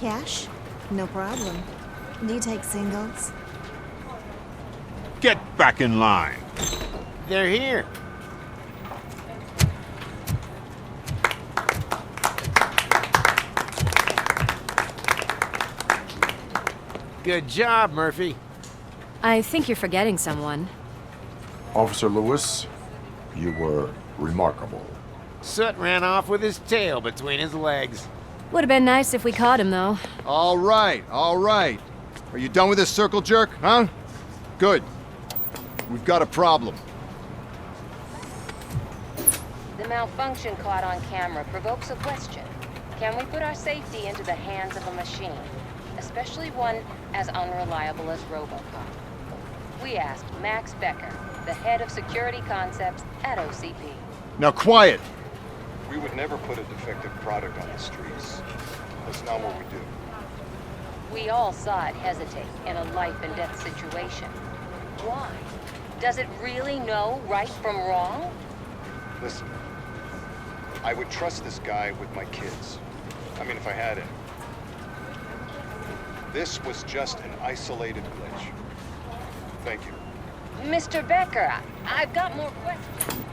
Cash? No problem. Do you take singles? Get back in line. They're here. Good job, Murphy. I think you're forgetting someone. Officer Lewis, you were remarkable. Soot ran off with his tail between his legs. Would have been nice if we caught him, though. All right, all right. Are you done with this circle jerk, huh? Good. We've got a problem. The malfunction caught on camera provokes a question. Can we put our safety into the hands of a machine, especially one as unreliable as Robocop? We asked Max Becker, the head of security concepts at OCP. Now quiet! We would never put a defective product on the streets. That's not what we do. We all saw it hesitate in a life-and-death situation. Why? Does it really know right from wrong? Listen, I would trust this guy with my kids. I mean, if I had it. This was just an isolated glitch. Thank you. Mr. Becker, I've got more questions.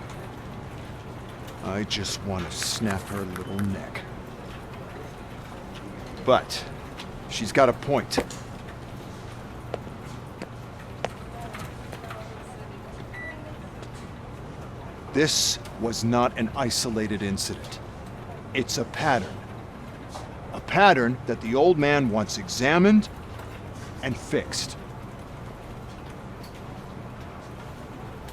I just want to snap her little neck. But she's got a point. This was not an isolated incident. It's a pattern. A pattern that the old man wants examined and fixed.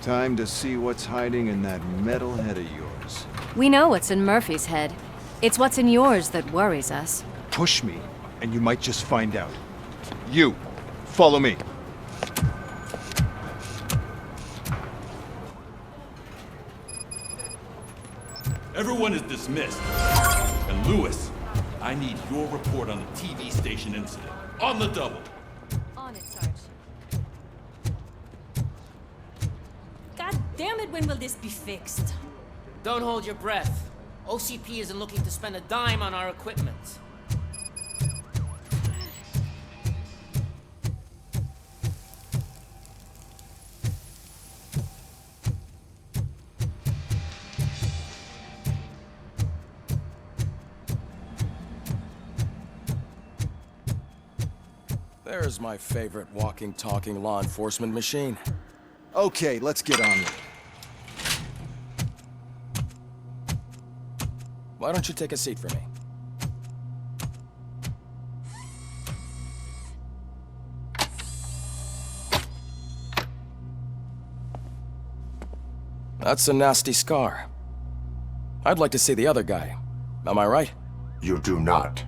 Time to see what's hiding in that metal head of yours. We know what's in Murphy's head. It's what's in yours that worries us. Push me, and you might just find out. You, follow me. Everyone is dismissed. And Lewis, I need your report on the TV station incident. On the double. On it, Sarge. God damn it, when will this be fixed? Don't hold your breath. OCP isn't looking to spend a dime on our equipment. There's my favorite walking, talking law enforcement machine. Okay, let's get on with it. Why don't you take a seat for me? That's a nasty scar. I'd like to see the other guy. Am I right? You do not.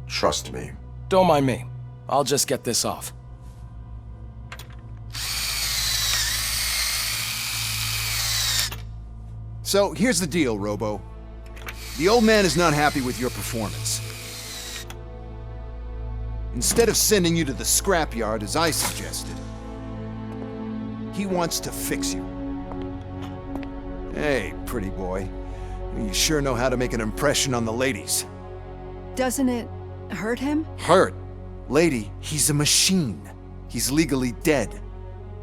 Trust me. Don't mind me. I'll just get this off. So, here's the deal, Robo. The old man is not happy with your performance. Instead of sending you to the scrapyard as I suggested, he wants to fix you. Hey, pretty boy. You sure know how to make an impression on the ladies. Doesn't it hurt him? Hurt? Lady, he's a machine. He's legally dead.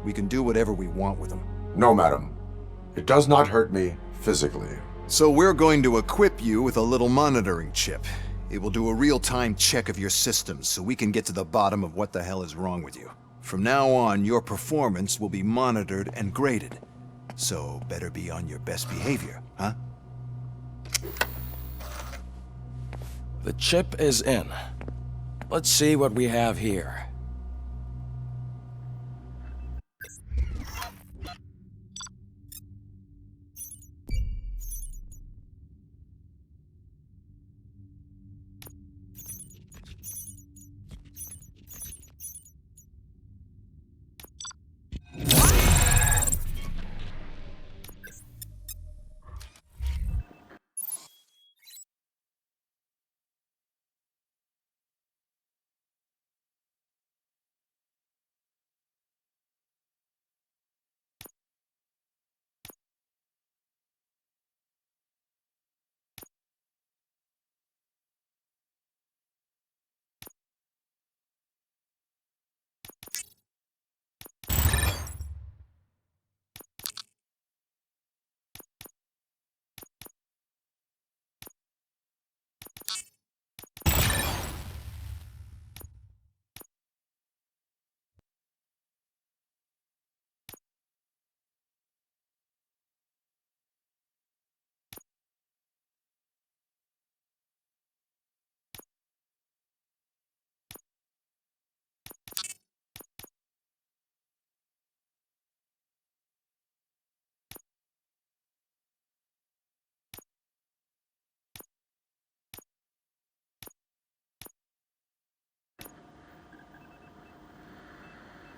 We can do whatever we want with him. No, madam. It does not hurt me physically. So we're going to equip you with a little monitoring chip. It will do a real-time check of your systems so we can get to the bottom of what the hell is wrong with you. From now on, your performance will be monitored and graded. So better be on your best behavior, huh? The chip is in. Let's see what we have here.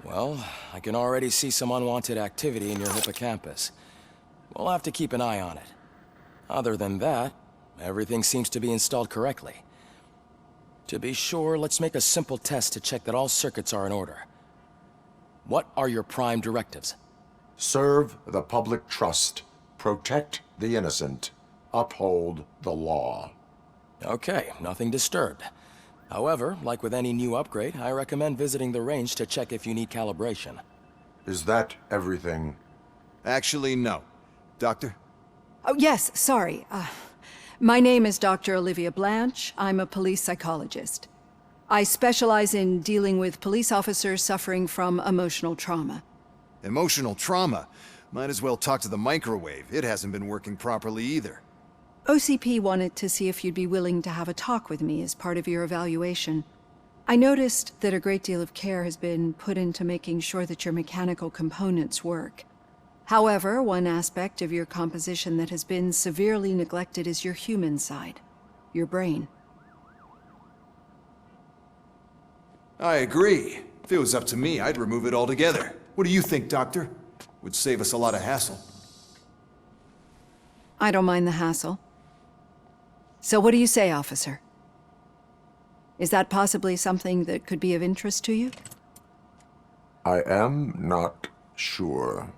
Well, I can already see some unwanted activity in your hippocampus. We'll have to keep an eye on it. Other than that, everything seems to be installed correctly. To be sure, let's make a simple test to check that all circuits are in order. What are your prime directives? Serve the public trust. Protect the innocent. Uphold the law. Okay, nothing disturbed. However, like with any new upgrade, I recommend visiting the range to check if you need calibration. Is that everything? Actually, no. Doctor? Oh, yes, sorry. My name is Dr. Olivia Blanche. I'm a police psychologist. I specialize in dealing with police officers suffering from emotional trauma. Emotional trauma? Might as well talk to the microwave. It hasn't been working properly either. OCP wanted to see if you'd be willing to have a talk with me as part of your evaluation. I noticed that a great deal of care has been put into making sure that your mechanical components work. However, one aspect of your composition that has been severely neglected is your human side, your brain. I agree. If it was up to me, I'd remove it altogether. What do you think, Doctor? Would save us a lot of hassle. I don't mind the hassle. So what do you say, officer? Is that possibly something that could be of interest to you? I am not sure.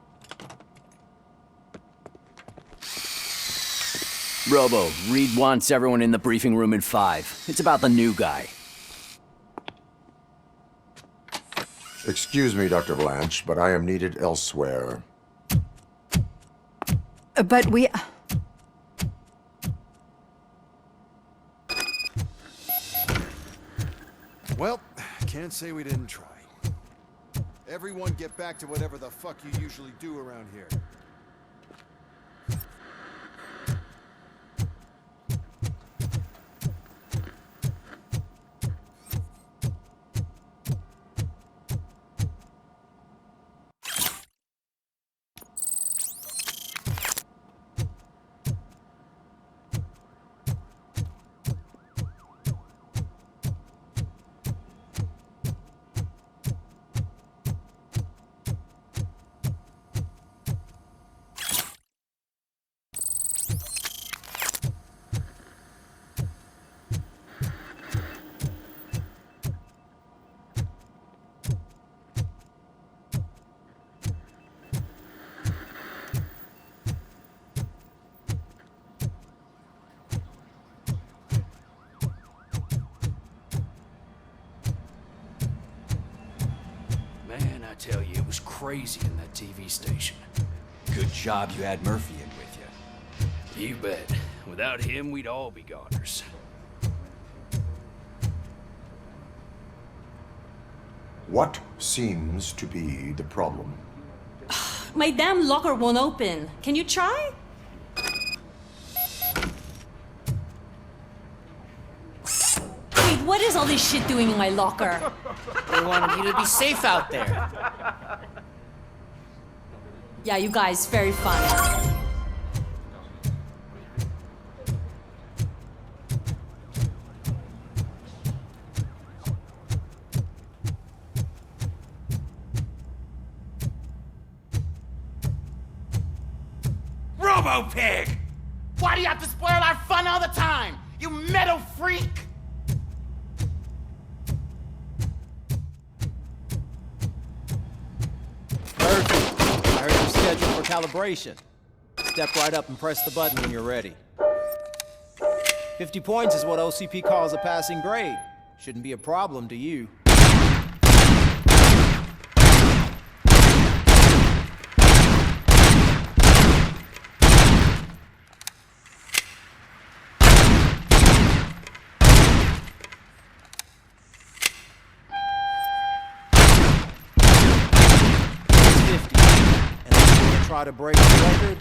Robo, Reed wants everyone in the briefing room in 5. It's about the new guy. Excuse me, Dr. Blanche, but I am needed elsewhere. But we... Well, can't say we didn't try. Everyone get back to whatever the fuck you usually do around here. Man, I tell you, it was crazy in that TV station. Good job you had Murphy in with you. You bet. Without him, we'd all be goners. What seems to be the problem? My damn locker won't open. Can you try? Wait, what is all this shit doing in my locker? They wanted you to be safe out there. Yeah, you guys, very funny. Robo-Pig! Why do you have to spoil our fun all the time? You metal freak! Murphy, I heard you're scheduled for calibration. Step right up and press the button when you're ready. 50 points is what OCP calls a passing grade. Shouldn't be a problem to you. Try to break the record.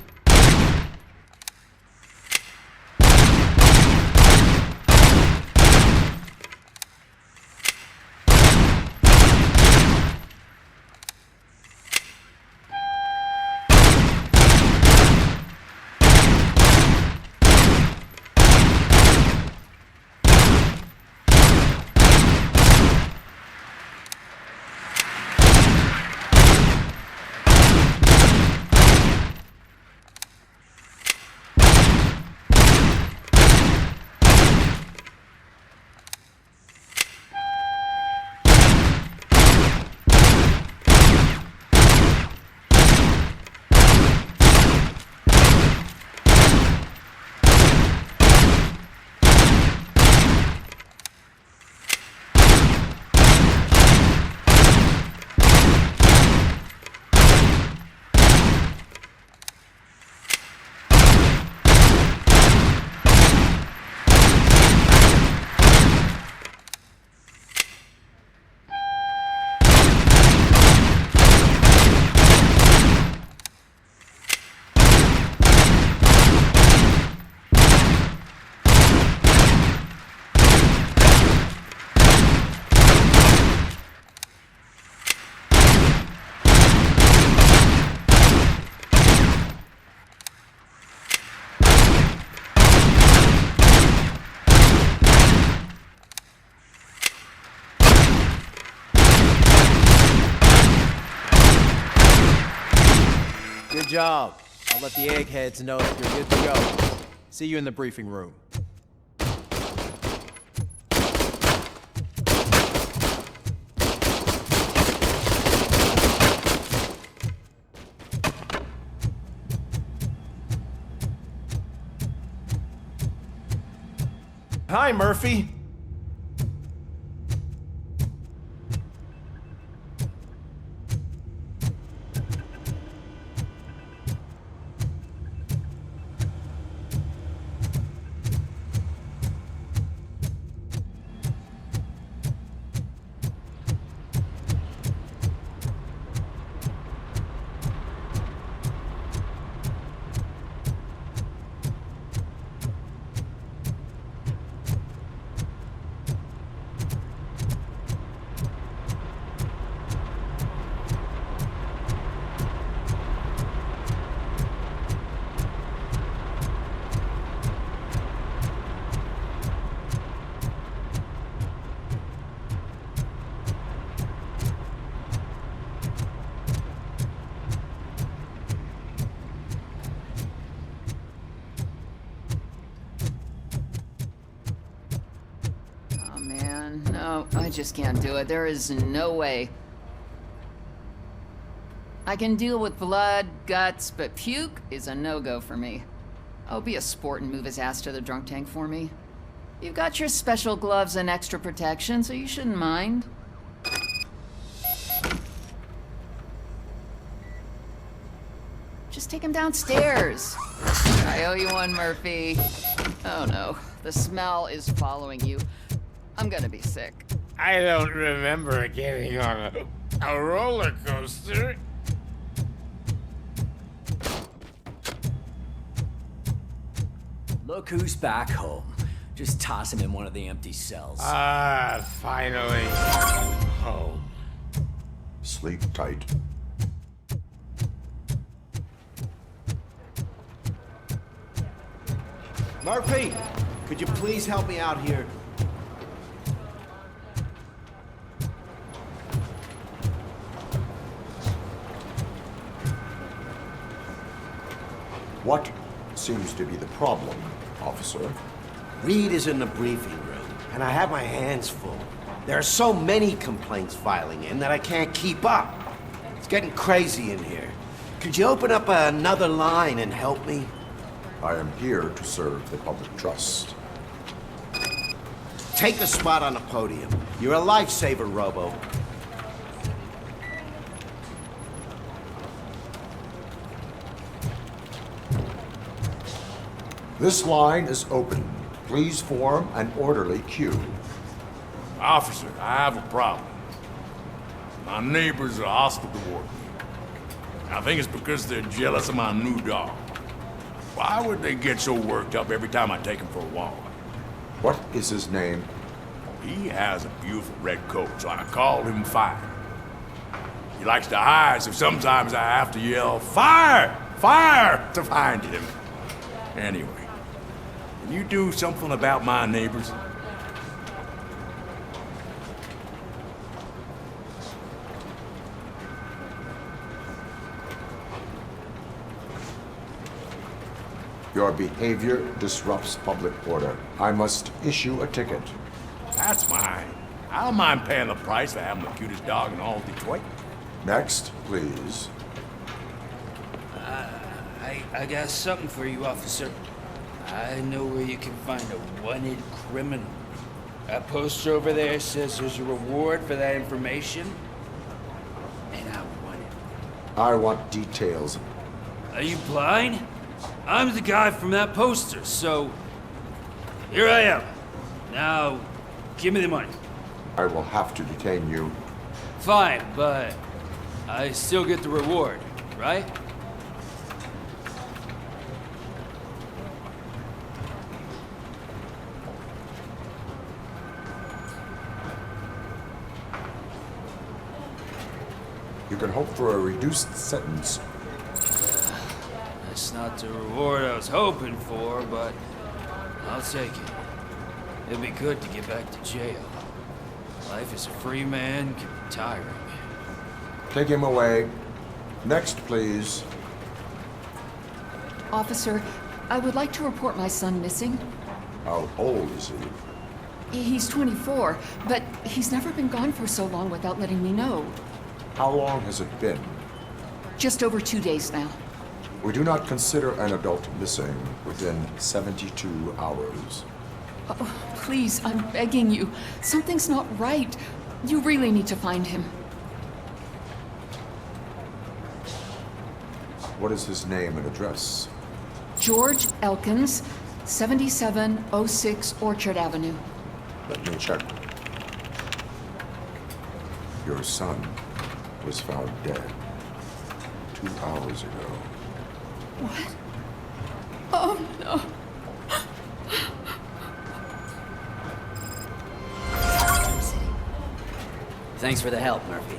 Good job. I'll let the eggheads know that you're good to go. See you in the briefing room. Hi, Murphy. No, I just can't do it. There is no way. I can deal with blood, guts, but puke is a no-go for me. Oh, be a sport and move his ass to the drunk tank for me. You've got your special gloves and extra protection, so you shouldn't mind. Just take him downstairs. I owe you one, Murphy. Oh no, the smell is following you. I'm gonna be sick. I don't remember getting on a roller coaster. Look who's back home. Just toss him in one of the empty cells. Ah, finally. Home. Sleep tight. Murphy, could you please help me out here? What seems to be the problem, officer? Reed is in the briefing room, and I have my hands full. There are so many complaints filing in that I can't keep up. It's getting crazy in here. Could you open up another line and help me? I am here to serve the public trust. Take a spot on the podium. You're a lifesaver, Robo. This line is open. Please form an orderly queue. Officer, I have a problem. My neighbors are hostile toward me. I think it's because they're jealous of my new dog. Why would they get so worked up every time I take him for a walk? What is his name? He has a beautiful red coat, so I called him Fire. He likes to hide, so sometimes I have to yell, "Fire! Fire!" to find him. Anyway, can you do something about my neighbors? Your behavior disrupts public order. I must issue a ticket. That's fine. I don't mind paying the price for having the cutest dog in all Detroit. Next, please. I got something for you, officer. I know where you can find a wanted criminal. That poster over there says there's a reward for that information, and I want it. I want details. Are you blind? I'm the guy from that poster, so here I am. Now, give me the money. I will have to detain you. Fine, but I still get the reward, right? You can hope for a reduced sentence. That's not the reward I was hoping for, but I'll take it. It'd be good to get back to jail. Life as a free man can be tiring. Take him away. Next, please. Officer, I would like to report my son missing. How old is he? He's 24, but he's never been gone for so long without letting me know. How long has it been? Just over 2 days now. We do not consider an adult missing within 72 hours. Oh, please, I'm begging you. Something's not right. You really need to find him. What is his name and address? George Elkins, 7706 Orchard Avenue. Let me check. Your son was found dead 2 hours ago. What? Oh, no. Thanks for the help, Murphy.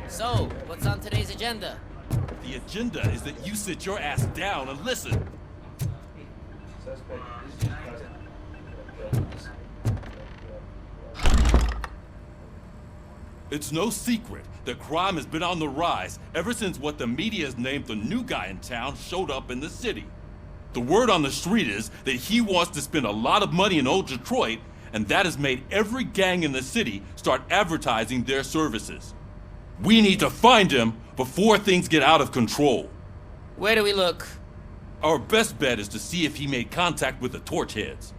So, what's on today's agenda? The agenda is that you sit your ass down and listen. It's no secret that crime has been on the rise ever since what the media has named the new guy in town showed up in the city. The word on the street is that he wants to spend a lot of money in old Detroit, and that has made every gang in the city start advertising their services. We need to find him before things get out of control. Where do we look? Our best bet is to see if he made contact with the Torchheads.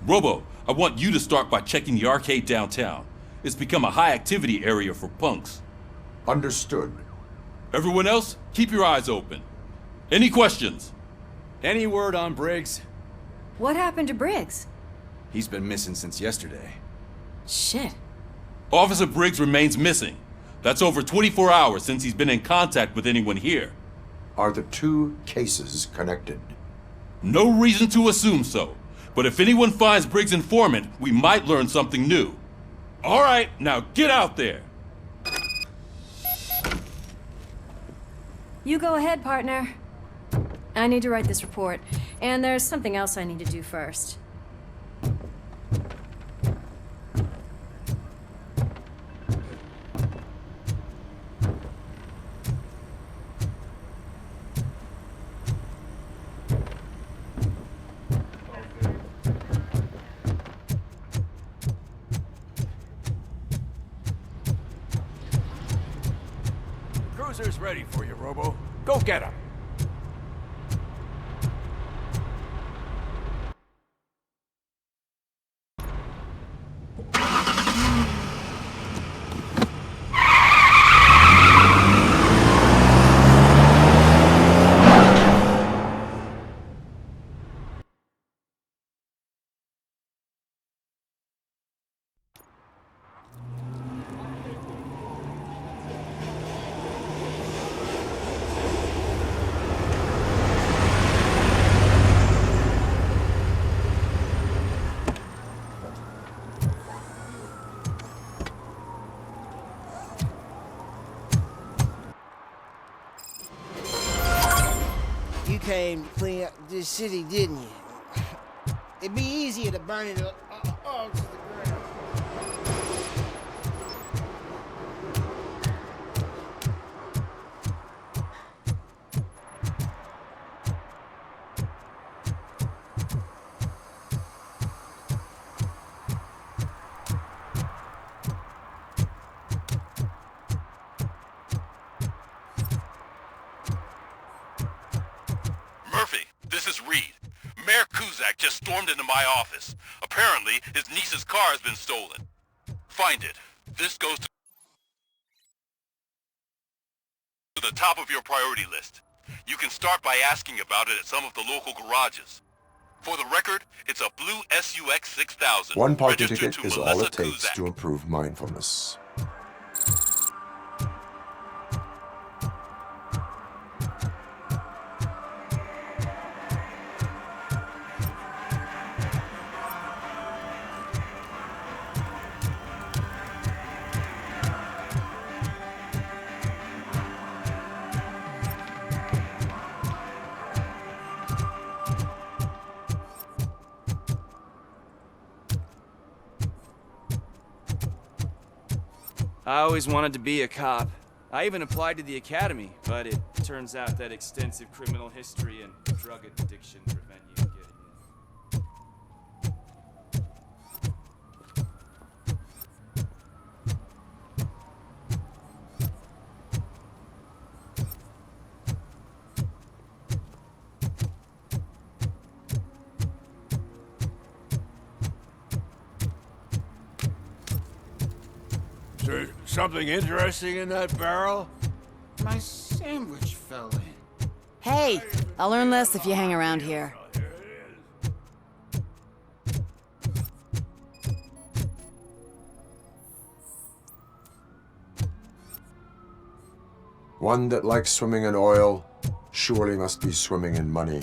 Robo, I want you to start by checking the arcade downtown. It's become a high-activity area for punks. Understood. Everyone else, keep your eyes open. Any questions? Any word on Briggs? What happened to Briggs? He's been missing since yesterday. Shit. Officer Briggs remains missing. That's over 24 hours since he's been in contact with anyone here. Are the two cases connected? No reason to assume so. But if anyone finds Briggs' informant, we might learn something new. All right, now get out there. You go ahead, partner. I need to write this report, and there's something else I need to do first. Cruiser's ready for you, Robo. Go get him. You came to clean up this city, didn't you? It'd be easier to burn it all to the ground. Murphy, this is Reed. Mayor Kuzak just stormed into my office. Apparently, his niece's car has been stolen. Find it. This goes to the top of your priority list. You can start by asking about it at some of the local garages. For the record, it's a blue SUX 6000. One parking registered ticket to is Melissa all it takes Kuzak. to improve mindfulness. I always wanted to be a cop. I even applied to the academy, but it turns out that extensive criminal history and drug addiction prevent you getting Is there something interesting in that barrel? My sandwich fell in. Hey, I'll learn less if you hang around here. One that likes swimming in oil surely must be swimming in money.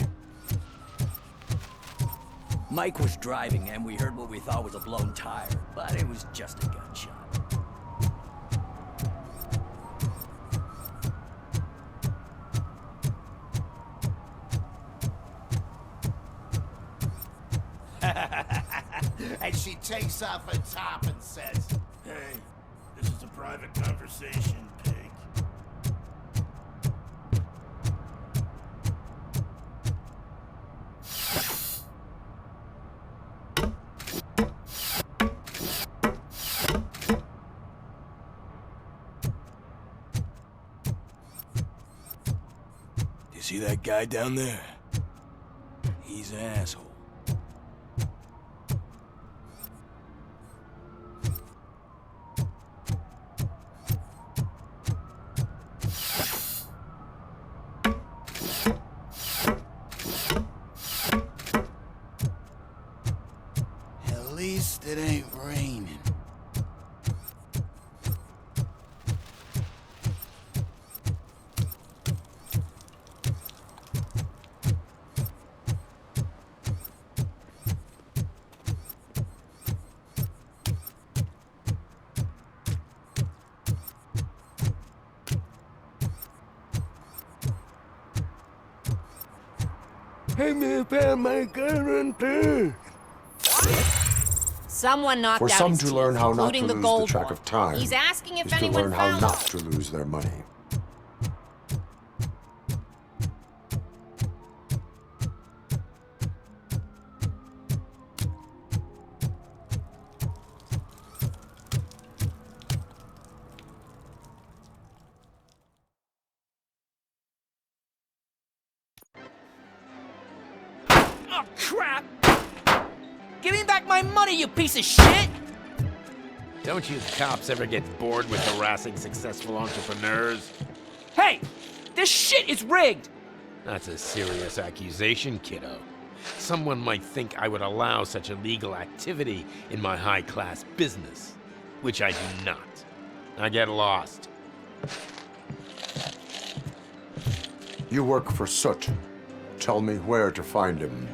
Mike was driving and we heard what we thought was a blown tire, but it was just a gunshot. And she takes off her top and says, Hey, this is a private conversation, pig. You see that guy down there? He's an asshole. At least it ain't raining. Hey, me found my gun too. Someone knocked For out some his to teeth, learn how not to including the lose the gold track one. of time He's asking if is to anyone learn how found not them. to lose their money. Oh, crap! Give me back my money, you piece of shit! Don't you cops ever get bored with harassing successful entrepreneurs? Hey! This shit is rigged! That's a serious accusation, kiddo. Someone might think I would allow such illegal activity in my high-class business, which I do not. I get lost. You work for Soot. Tell me where to find him.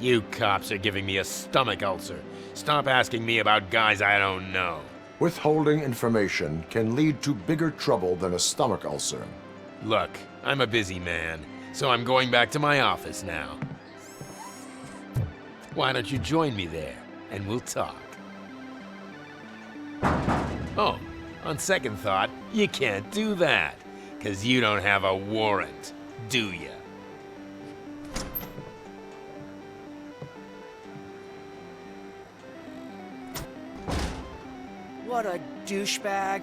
You cops are giving me a stomach ulcer. Stop asking me about guys I don't know. Withholding information can lead to bigger trouble than a stomach ulcer. Look, I'm a busy man, so I'm going back to my office now. Why don't you join me there, and we'll talk. Oh, on second thought, you can't do that, 'cause you don't have a warrant, do ya? What a douchebag.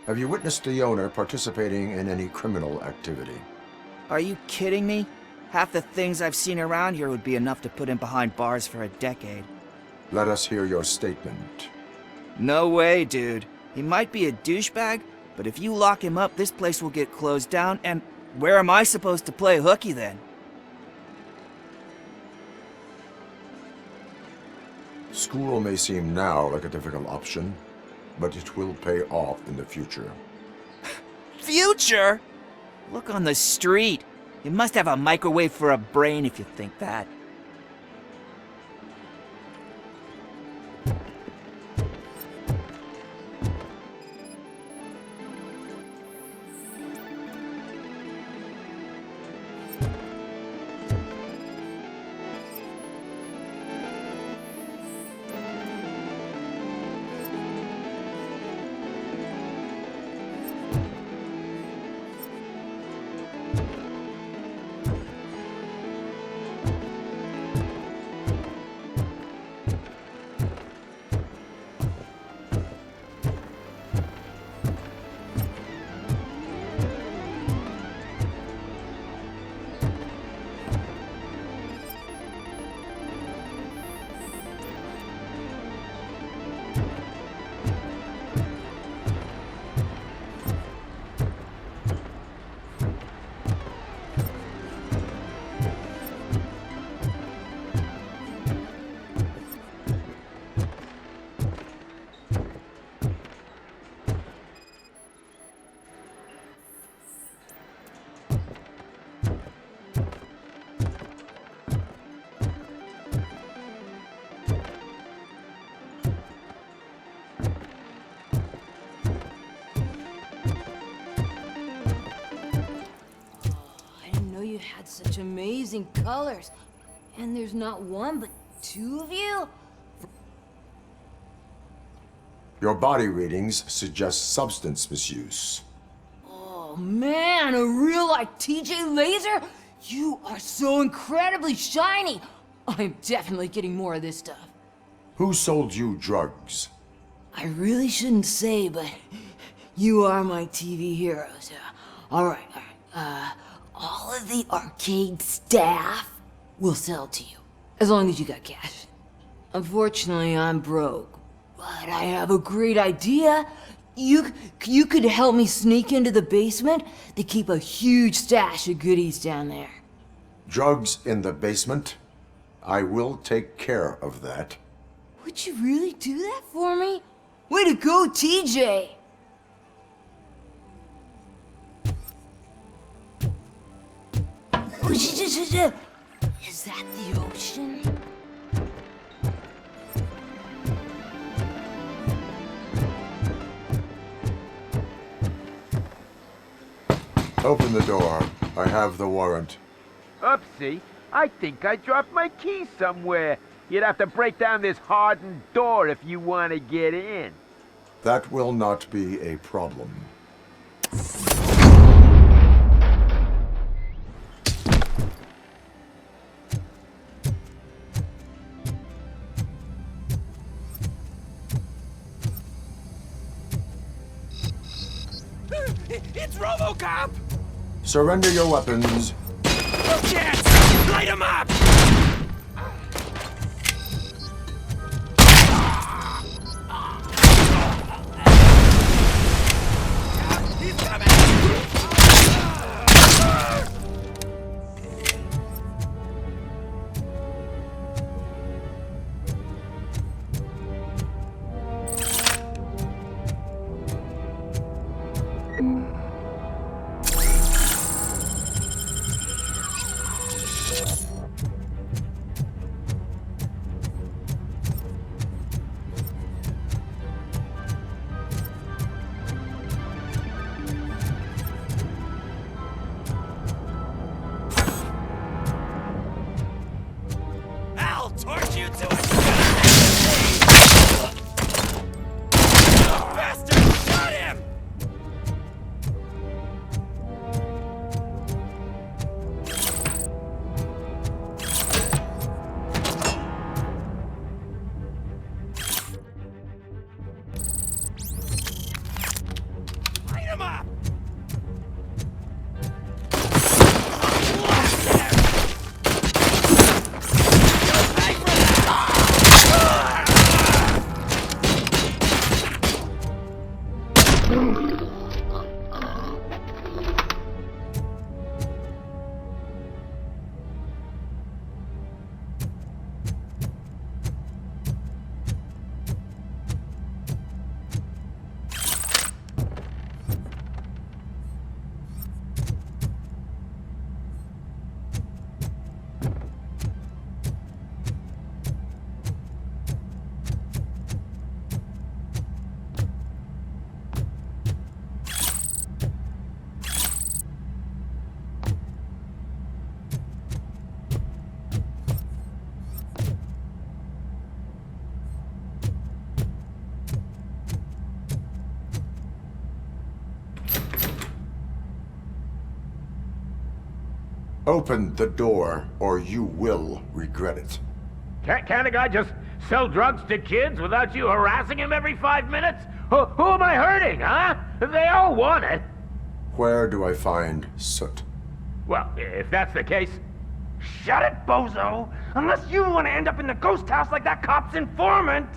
Have you witnessed the owner participating in any criminal activity? Are you kidding me? Half the things I've seen around here would be enough to put him behind bars for a decade. Let us hear your statement. No way, dude. He might be a douchebag, but if you lock him up, this place will get closed down, and where am I supposed to play hooky then? School may seem now like a difficult option, but it will pay off in the future. Future? Look on the street. You must have a microwave for a brain if you think that. Such amazing colors. And there's not one, but two of you? Your body readings suggest substance misuse. Oh man, a real like TJ Laser? You are so incredibly shiny. I'm definitely getting more of this stuff. Who sold you drugs? I really shouldn't say, but you are my TV heroes. All right. All of the arcade staff will sell to you, as long as you got cash. Unfortunately, I'm broke, but I have a great idea. You could help me sneak into the basement. They keep a huge stash of goodies down there. Drugs in the basement? I will take care of that. Would you really do that for me? Way to go, TJ! Is that the ocean? Open the door. I have the warrant. Oopsie, I think I dropped my key somewhere. You'd have to break down this hardened door if you want to get in. That will not be a problem. It's Robocop! Surrender your weapons. No chance! Light him up! He's coming! Open the door, or you will regret it. Can't a guy just sell drugs to kids without you harassing him every 5 minutes? Who am I hurting, huh? They all want it. Where do I find Soot? Well, if that's the case, shut it, bozo! Unless you want to end up in the ghost house like that cop's informant!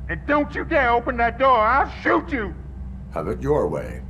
And don't you dare open that door, I'll shoot you! Have it your way.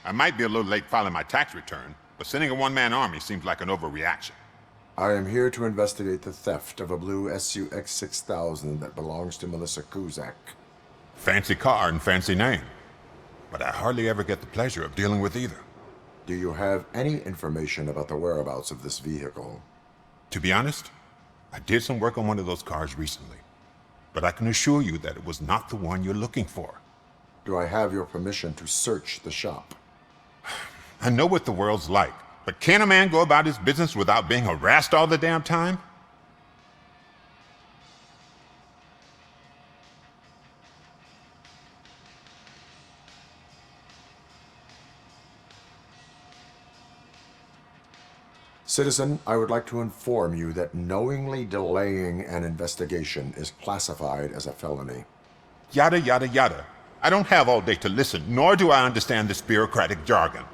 I might be a little late filing my tax return, but sending a one-man army seems like an overreaction. I am here to investigate the theft of a blue SUX 6000 that belongs to Melissa Kuzak. Fancy car and fancy name. But I hardly ever get the pleasure of dealing with either. Do you have any information about the whereabouts of this vehicle? To be honest, I did some work on one of those cars recently. But I can assure you that it was not the one you're looking for. Do I have your permission to search the shop? I know what the world's like, but can a man go about his business without being harassed all the damn time? Citizen, I would like to inform you that knowingly delaying an investigation is classified as a felony. Yada, yada, yada. I don't have all day to listen, nor do I understand this bureaucratic jargon.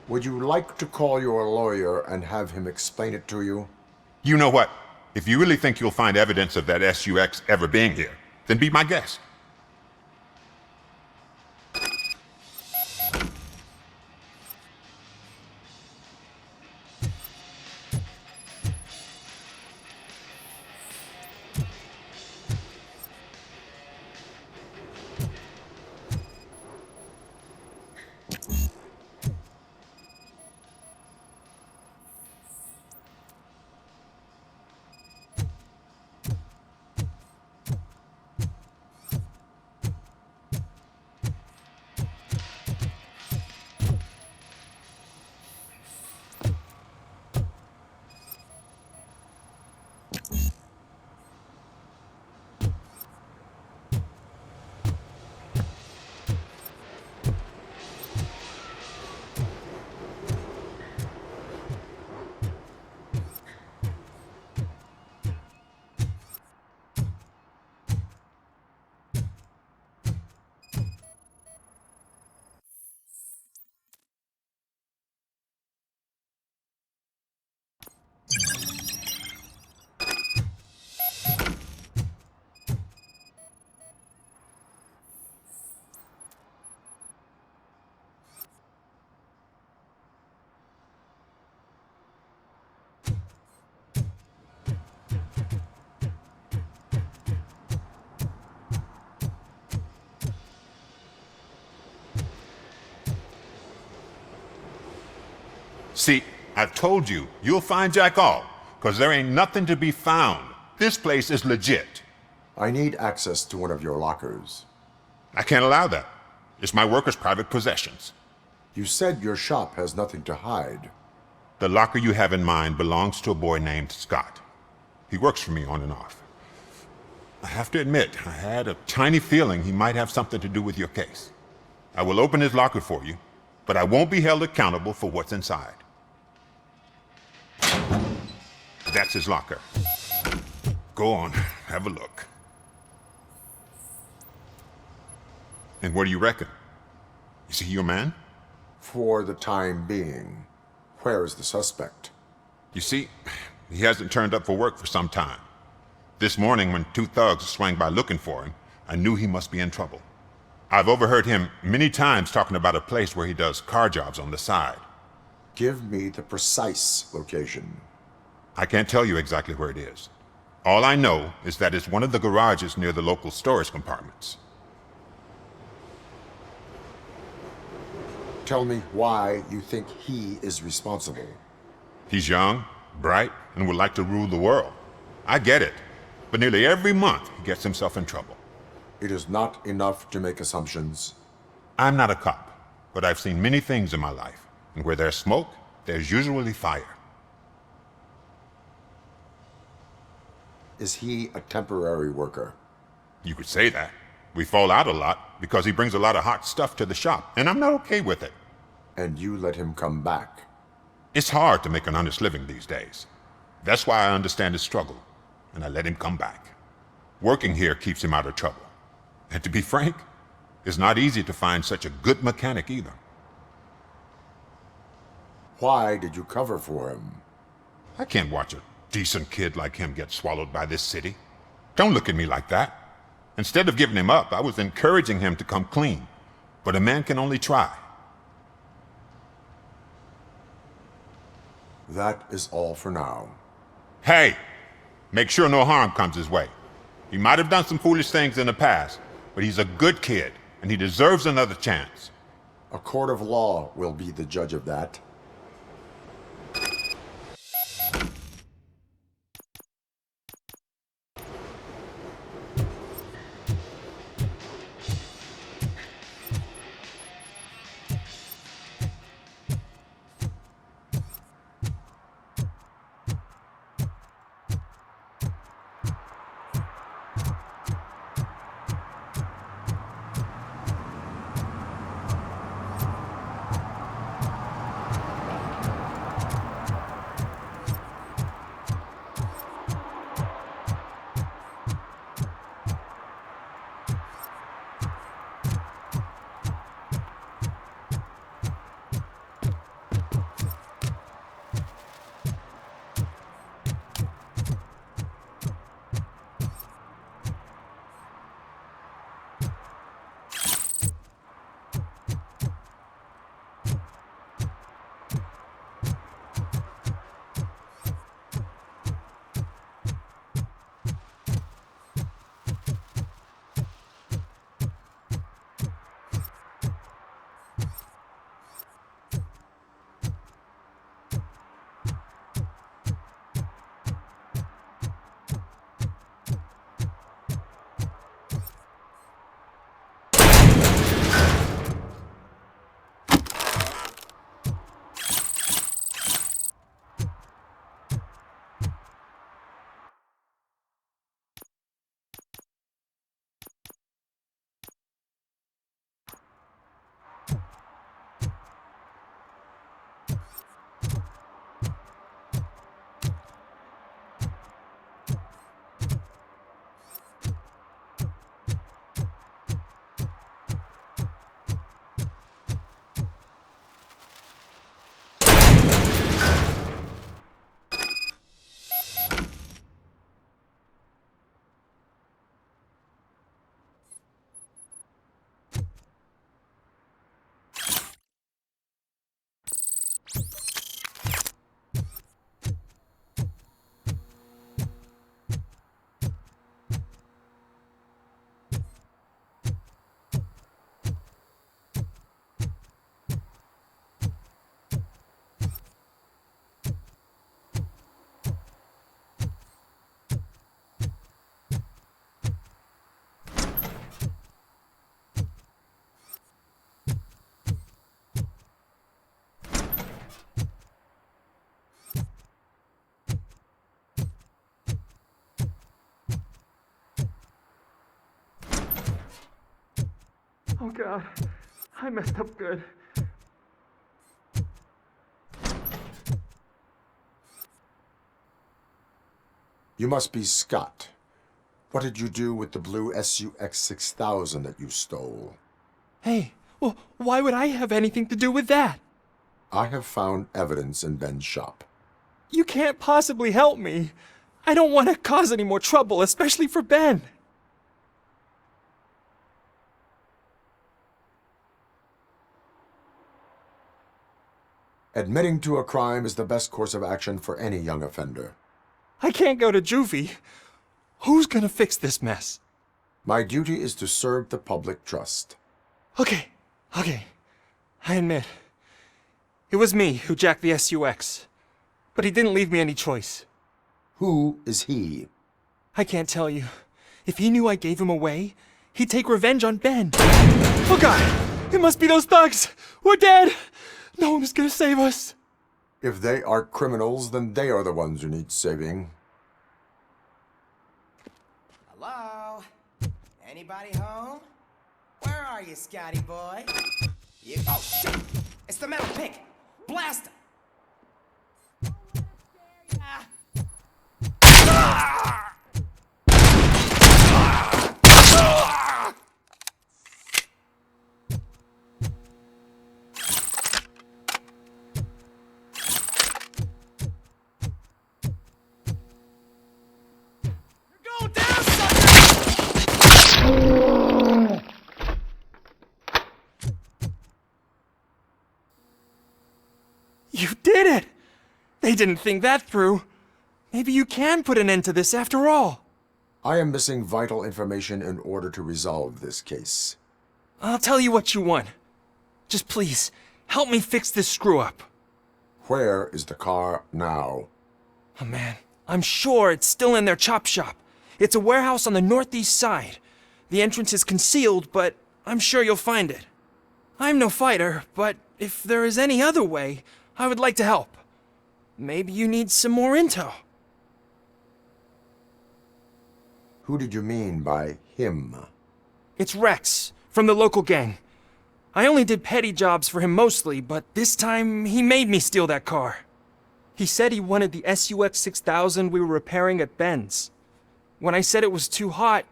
Would you like to call your lawyer and have him explain it to you? You know what? If you really think you'll find evidence of that SUX ever being here, then be my guest. See, I've told you, you'll find Jack All, because there ain't nothing to be found. This place is legit. I need access to one of your lockers. I can't allow that. It's my workers' private possessions. You said your shop has nothing to hide. The locker you have in mind belongs to a boy named Scott. He works for me on and off. I have to admit, I had a tiny feeling he might have something to do with your case. I will open his locker for you, but I won't be held accountable for what's inside. That's his locker. Go on, have a look. And what do you reckon? Is he your man? For the time being. Where is the suspect? You see, he hasn't turned up for work for some time. This morning, when two thugs swang by looking for him, I knew he must be in trouble. I've overheard him many times talking about a place where he does car jobs on the side. Give me the precise location. I can't tell you exactly where it is. All I know is that it's one of the garages near the local storage compartments. Tell me why you think he is responsible. He's young, bright, and would like to rule the world. I get it. But nearly every month, he gets himself in trouble. It is not enough to make assumptions. I'm not a cop, but I've seen many things in my life. And where there's smoke, there's usually fire. Is he a temporary worker? You could say that. We fall out a lot because he brings a lot of hot stuff to the shop, and I'm not okay with it. And you let him come back? It's hard to make an honest living these days. That's why I understand his struggle, and I let him come back. Working here keeps him out of trouble. And to be frank, it's not easy to find such a good mechanic either. Why did you cover for him? I can't watch a decent kid like him get swallowed by this city. Don't look at me like that. Instead of giving him up, I was encouraging him to come clean. But a man can only try. That is all for now. Hey! Make sure no harm comes his way. He might have done some foolish things in the past, but he's a good kid, and he deserves another chance. A court of law will be the judge of that. Oh God, I messed up good. You must be Scott. What did you do with the blue SUX 6000 that you stole? Hey, well, why would I have anything to do with that? I have found evidence in Ben's shop. You can't possibly help me. I don't want to cause any more trouble, especially for Ben. Admitting to a crime is the best course of action for any young offender. I can't go to juvie. Who's gonna fix this mess? My duty is to serve the public trust. Okay. I admit. It was me who jacked the SUX. But he didn't leave me any choice. Who is he? I can't tell you. If he knew I gave him away, he'd take revenge on Ben. Oh God! It must be those thugs! We're dead! No one is gonna save us. If they are criminals, then they are the ones who need saving. Hello? Anybody home? Where are you, Scotty boy? You... Oh, shit! It's the metal pig! Blast him! You did it! They really didn't think that through. Maybe you can put an end to this after all. I am missing vital information in order to resolve this case. I'll tell you what you want. Just please, help me fix this screw-up. Where is the car now? Oh man, I'm sure it's still in their chop shop. It's a warehouse on the northeast side. The entrance is concealed, but I'm sure you'll find it. I'm no fighter, but if there is any other way, I would like to help. Maybe you need some more intel. Who did you mean by him? It's Rex, from the local gang. I only did petty jobs for him mostly, but this time he made me steal that car. He said he wanted the SUX 6000 we were repairing at Ben's. When I said it was too hot,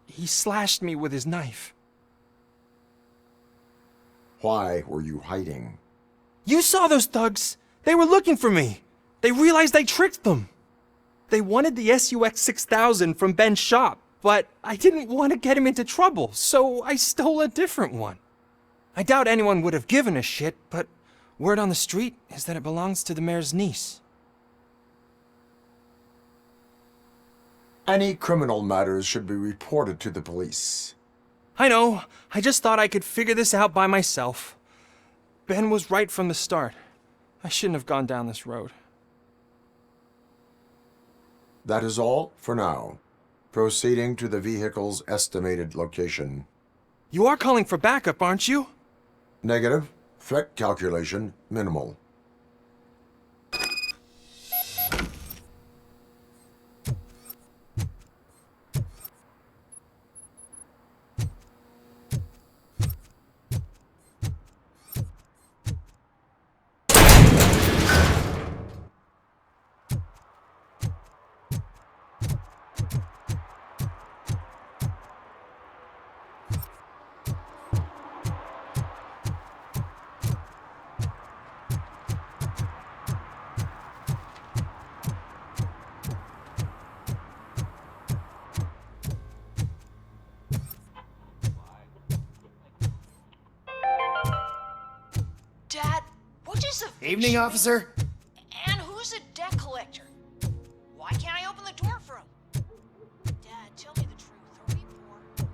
he slashed me with his knife. Why were you hiding? You saw those thugs. They were looking for me. They realized I tricked them. They wanted the SUX 6000 from Ben's shop, but I didn't want to get him into trouble, so I stole a different one. I doubt anyone would have given a shit, but word on the street is that it belongs to the mayor's niece. Any criminal matters should be reported to the police. I know. I just thought I could figure this out by myself. Ben was right from the start. I shouldn't have gone down this road. That is all for now. Proceeding to the vehicle's estimated location. You are calling for backup, aren't you? Negative. Threat calculation minimal. Dad, what is a... Evening, officer. And who's a debt collector? Why can't I open the door for him? Dad, tell me the truth. Are we poor?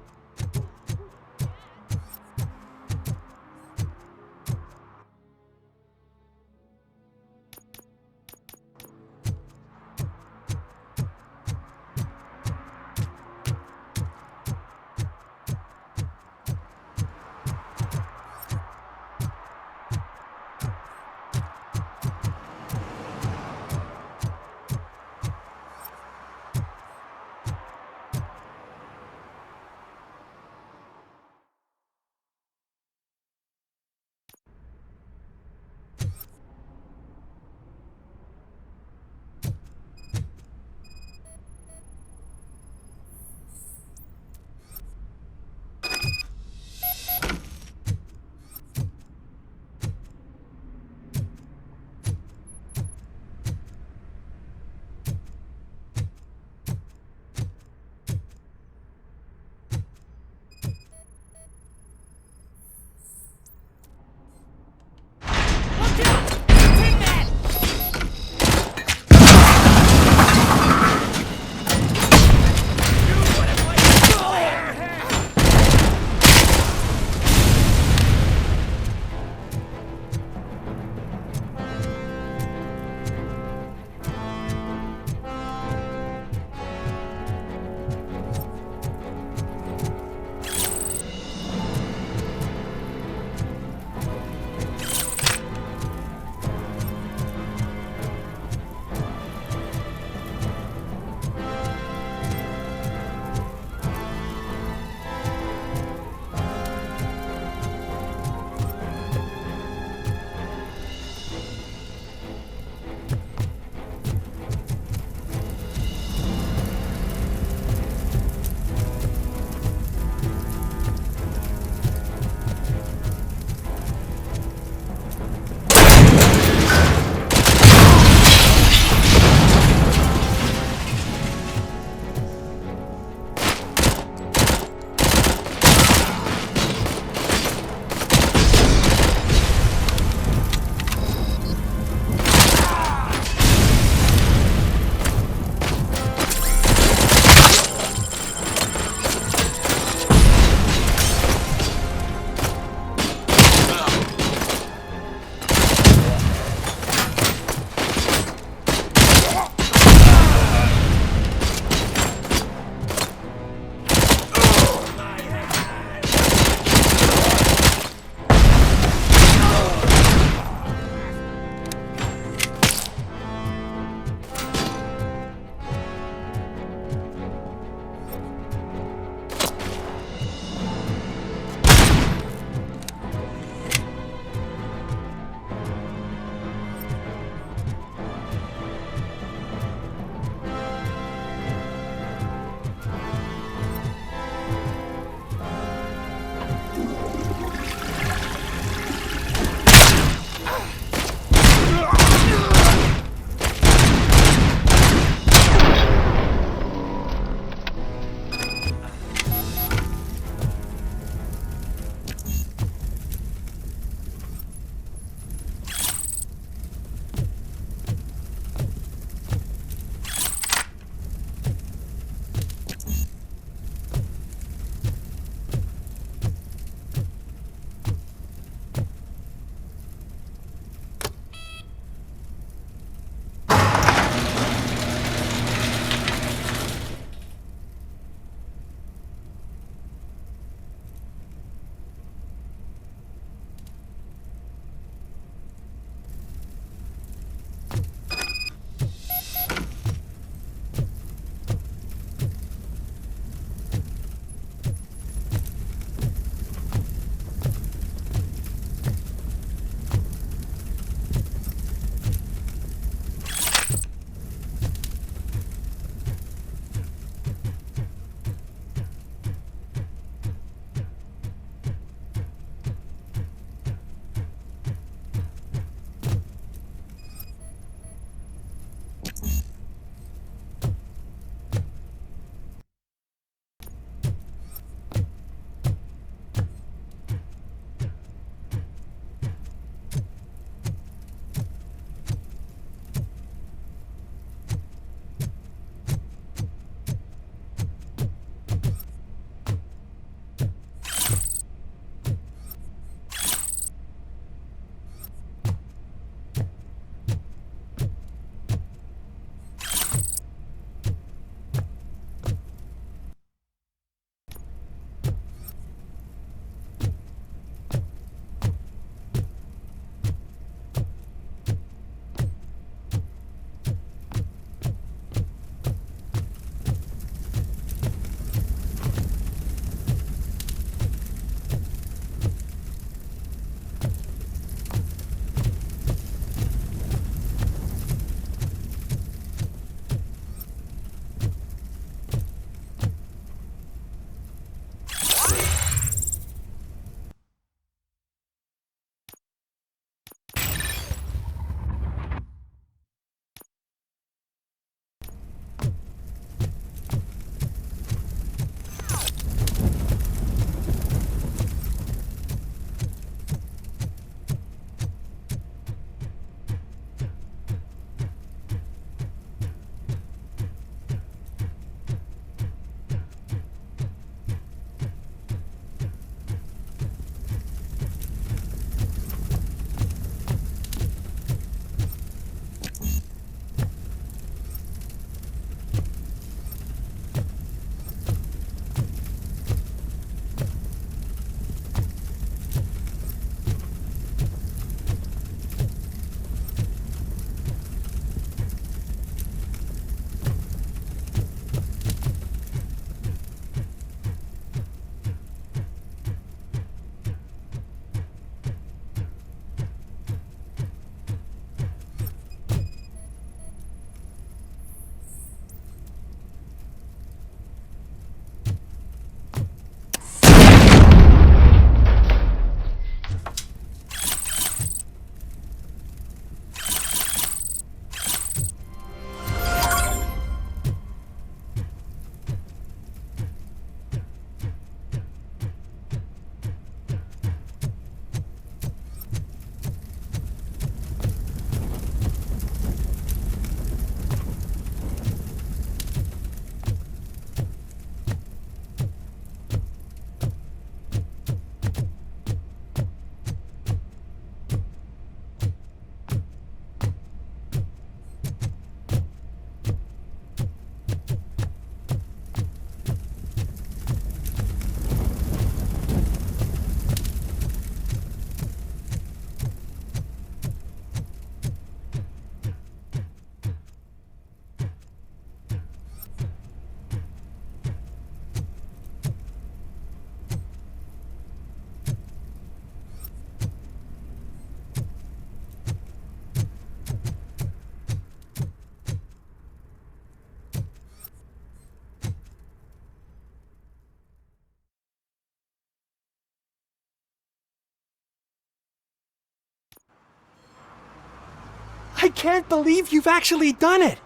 can't believe you've actually done it!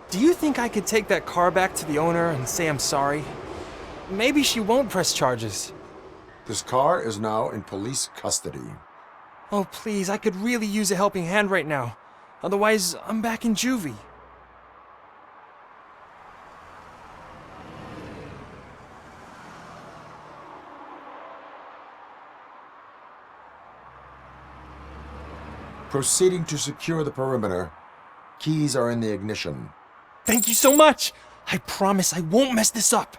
Do you think I could take that car back to the owner and say I'm sorry? Maybe she won't press charges. This car is now in police custody. Oh, please, I could really use a helping hand right now. Otherwise, I'm back in juvie. Proceeding to secure the perimeter. Keys are in the ignition. Thank you so much! I promise I won't mess this up.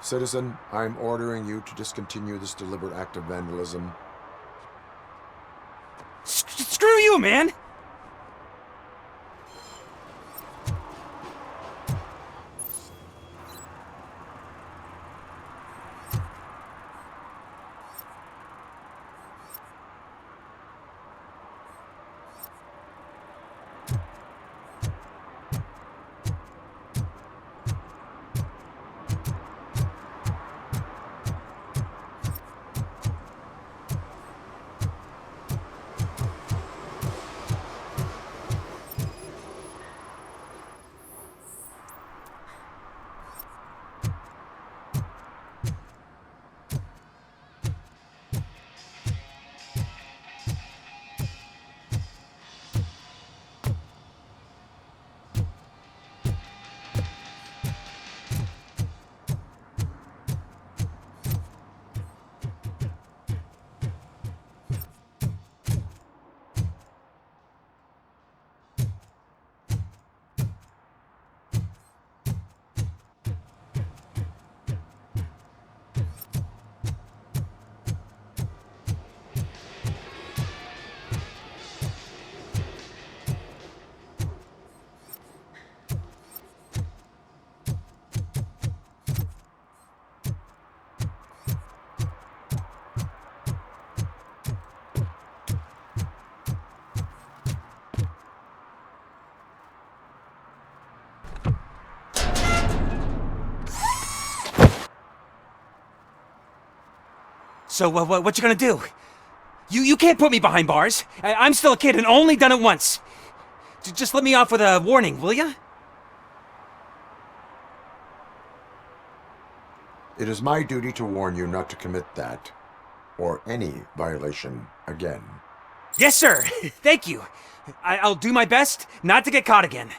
Citizen, I'm ordering you to discontinue this deliberate act of vandalism. Screw you, man! So, what you gonna do? You can't put me behind bars. I'm still a kid and only done it once. Just let me off with a warning, will ya? It is my duty to warn you not to commit that, or any violation, again. Yes, sir. Thank you. I'll do my best not to get caught again.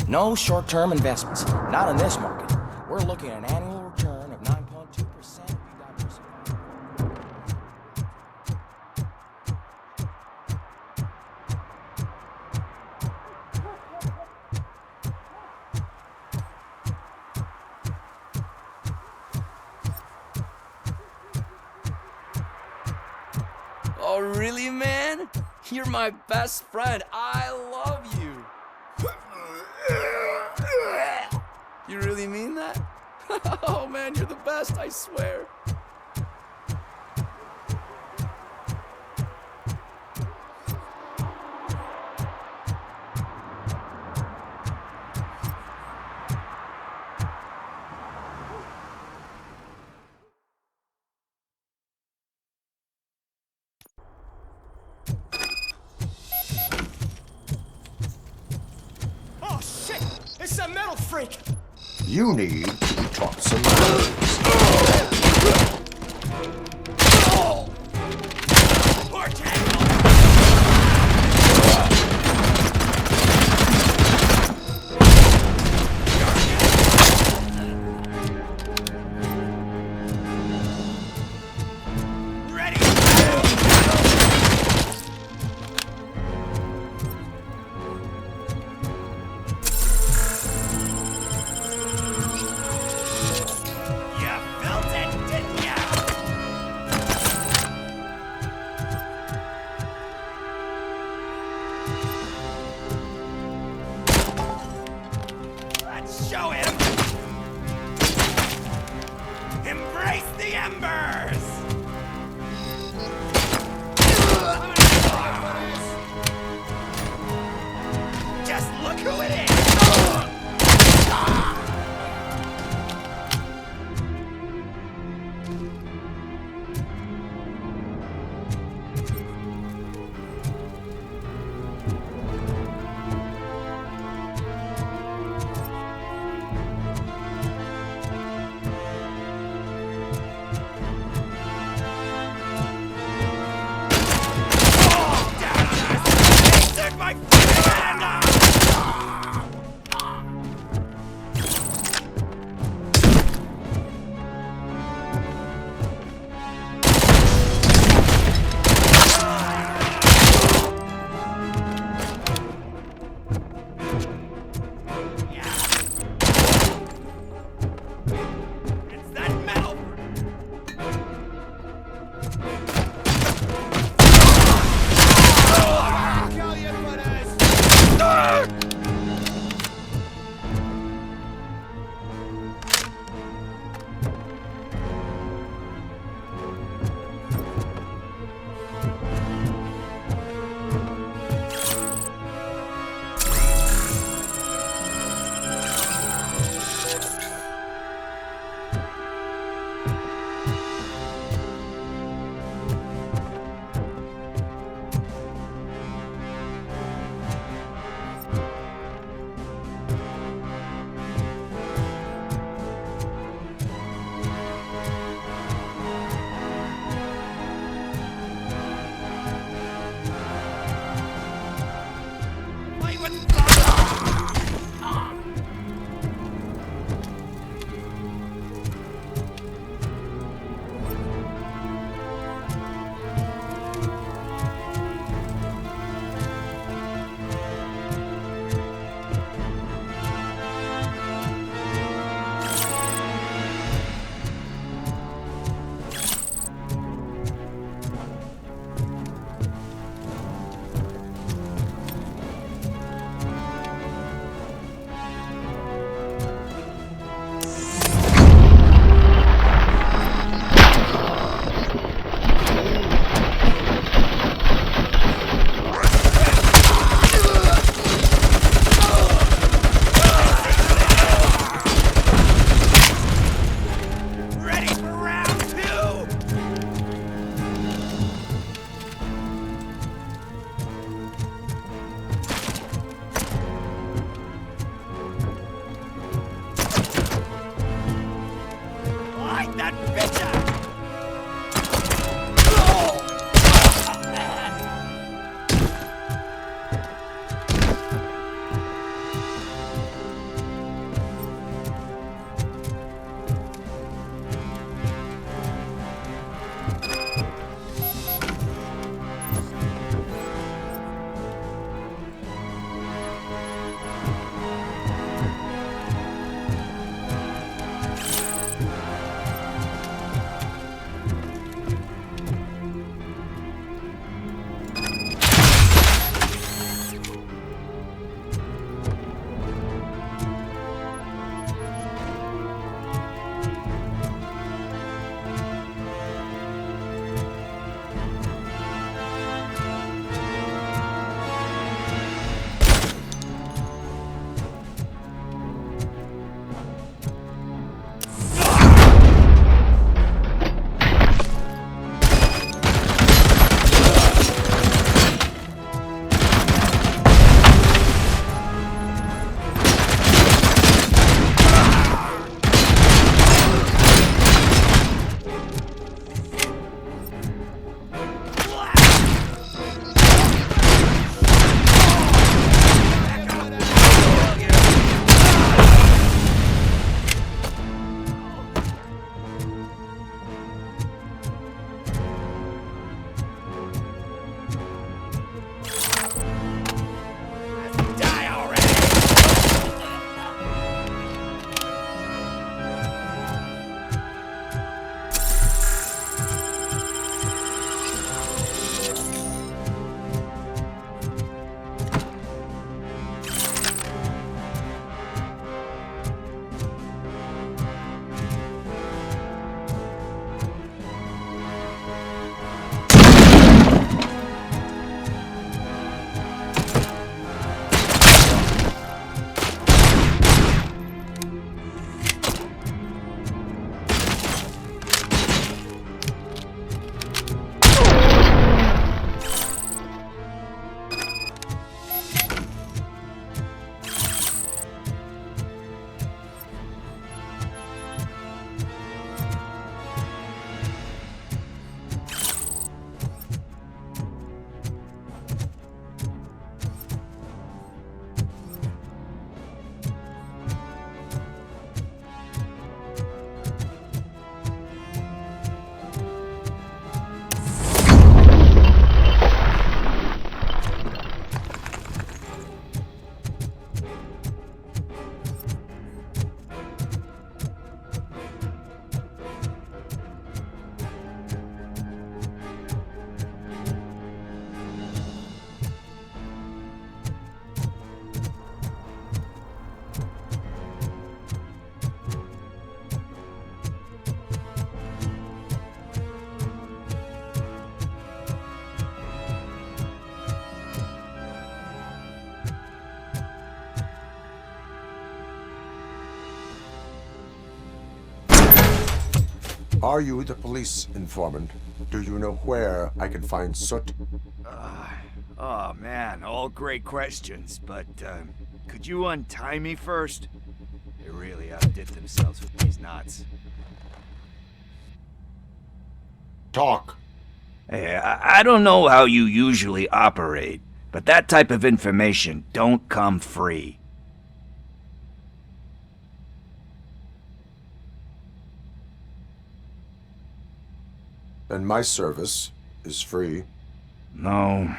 No short-term investments. Not in this market. We're looking at an annual return of 9.2%. Oh, really, man? You're my best friend. I love you. You really mean that? Oh, man, you're the best, I swear. metal freak! You need to be taught some manners. Show him! Embrace the embers! Just look who it is! Are you the police informant? Do you know where I can find Soot? Oh man, all great questions, but could you untie me first? They really outdid themselves with these knots. Talk. Hey, I don't know how you usually operate, but that type of information don't come free. And my service is free. No,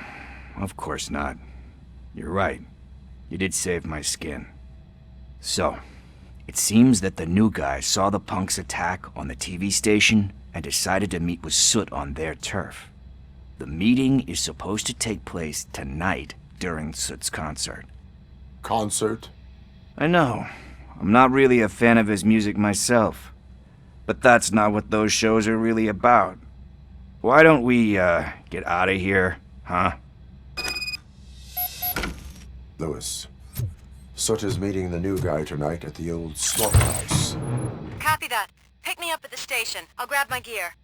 of course not. You're right. You did save my skin. So, it seems that the new guy saw the punks' attack on the TV station and decided to meet with Soot on their turf. The meeting is supposed to take place tonight during Soot's concert. Concert? I know. I'm not really a fan of his music myself. But that's not what those shows are really about. Why don't we, get out of here, huh? Lewis, Soot is meeting the new guy tonight at the old slaughterhouse. Copy that. Pick me up at the station. I'll grab my gear.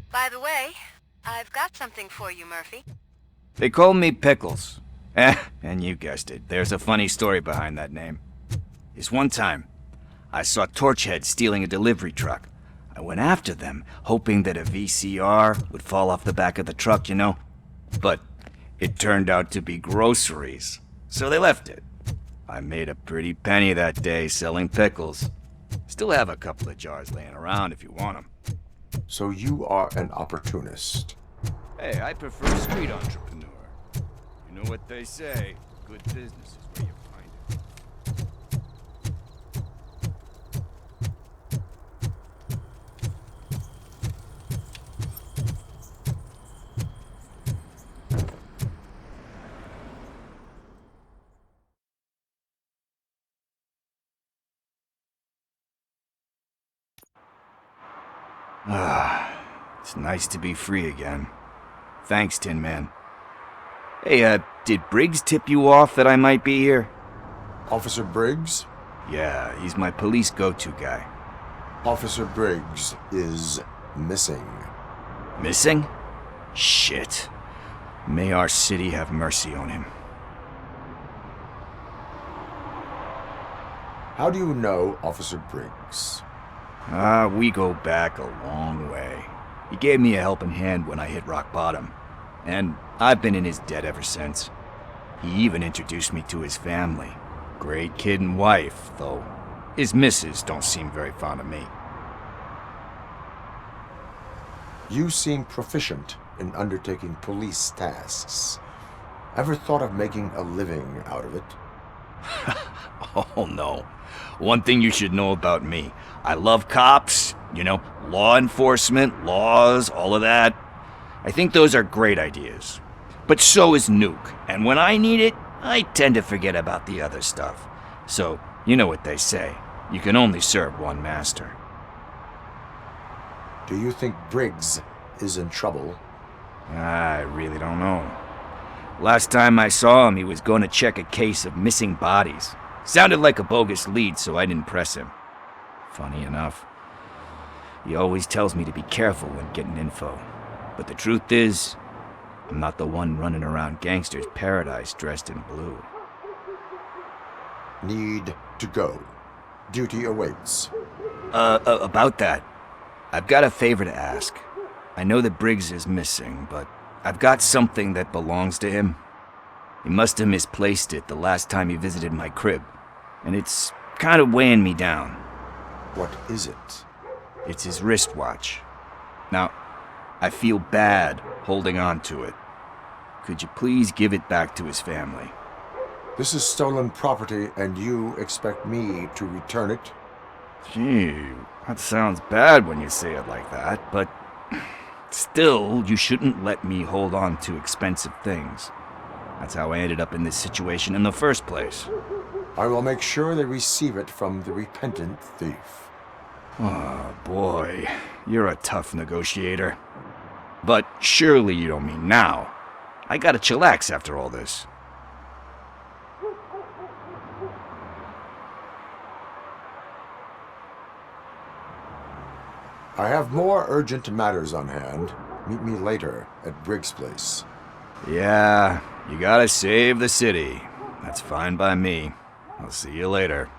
By the way, I've got something for you, Murphy. They call me Pickles. And you guessed it, there's a funny story behind that name. This one time, I saw Torchhead stealing a delivery truck. I went after them, hoping that a VCR would fall off the back of the truck, you know? But it turned out to be groceries, so they left it. I made a pretty penny that day selling pickles. Still have a couple of jars laying around if you want them. So you are an opportunist. Hey, I prefer street entrepreneur. You know what they say, good business is where you find it. It's nice to be free again. Thanks, Tin Man. Hey, did Briggs tip you off that I might be here? Officer Briggs? Yeah, he's my police go-to guy. Officer Briggs is missing. Missing? Shit. May our city have mercy on him. How do you know Officer Briggs? We go back a long way. He gave me a helping hand when I hit rock bottom, and I've been in his debt ever since. He even introduced me to his family. Great kid and wife, though his missus don't seem very fond of me. You seem proficient in undertaking police tasks. Ever thought of making a living out of it? Oh no. One thing you should know about me. I love cops, you know, law enforcement, laws, all of that. I think those are great ideas. But so is Nuke, and when I need it, I tend to forget about the other stuff. So, you know what they say. You can only serve one master. Do you think Briggs is in trouble? I really don't know. Last time I saw him, he was going to check a case of missing bodies. Sounded like a bogus lead, so I didn't press him. Funny enough, he always tells me to be careful when getting info. But the truth is, I'm not the one running around gangster's paradise dressed in blue. Need to go. Duty awaits. About that, I've got a favor to ask. I know that Briggs is missing, but I've got something that belongs to him. He must have misplaced it the last time he visited my crib, and it's kind of weighing me down. What is it? It's his wristwatch. Now, I feel bad holding on to it. Could you please give it back to his family? This is stolen property, and you expect me to return it? Gee, that sounds bad when you say it like that, but still, you shouldn't let me hold on to expensive things. That's how I ended up in this situation in the first place. I will make sure they receive it from the repentant thief. Oh, boy. You're a tough negotiator. But surely you don't mean now. I gotta chillax after all this. I have more urgent matters on hand. Meet me later at Briggs' place. Yeah, you gotta save the city. That's fine by me. I'll see you later.